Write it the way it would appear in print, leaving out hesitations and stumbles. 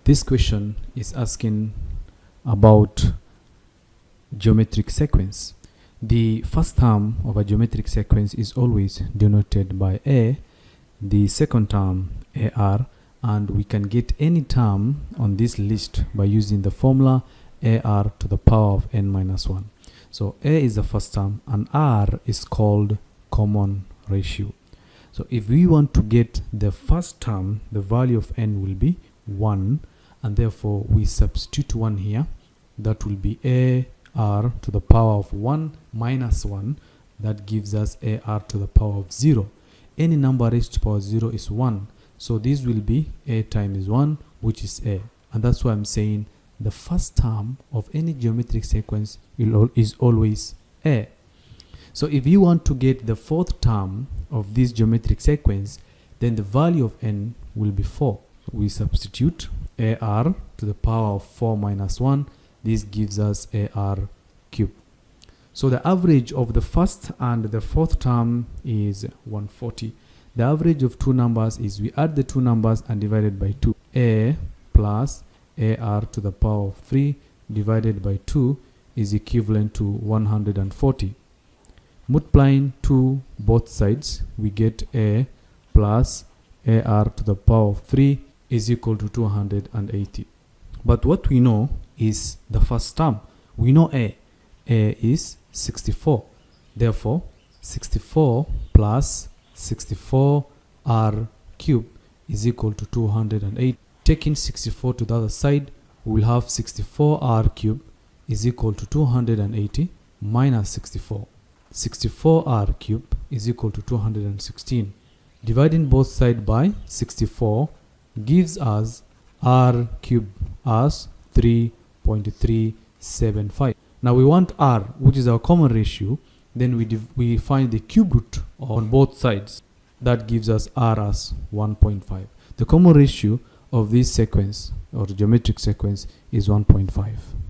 This question is asking about geometric sequence. The first term of a geometric sequence is always denoted by A, the second term AR, and we can get any term on this list by using the formula AR to the power of n minus 1. So A is the first term and R is called common ratio. So if we want to get the first term, the value of n will be 1, and therefore we substitute 1 here. That will be AR to the power of 1 minus 1. That gives us AR to the power of 0. Any number raised to power 0 is 1. So this will be A times 1, which is A. And that's why I'm saying the first term of any geometric sequence is always A. So if you want to get the fourth term of this geometric sequence, then the value of n will be 4. We substitute AR to the power of 4 minus 1. This gives us AR cubed. So the average of the first and the fourth term is 140. The average of two numbers is we add the two numbers and divide it by 2. A plus AR to the power of 3 divided by 2 is equivalent to 140. Multiplying to both sides, we get A plus AR to the power of 3 is equal to 280. But what we know is the first term. We know A. A is 64. Therefore, 64 plus 64R cubed is equal to 208. Taking 64 to the other side, we will have 64R cubed is equal to 280 minus 64. 64R cubed is equal to 216. Dividing both sides by 64 gives us R cubed as 3.375. Now we want R, which is our common ratio. Then we find the cube root on both sides. That gives us R as 1.5. The common ratio of this sequence or geometric sequence is 1.5.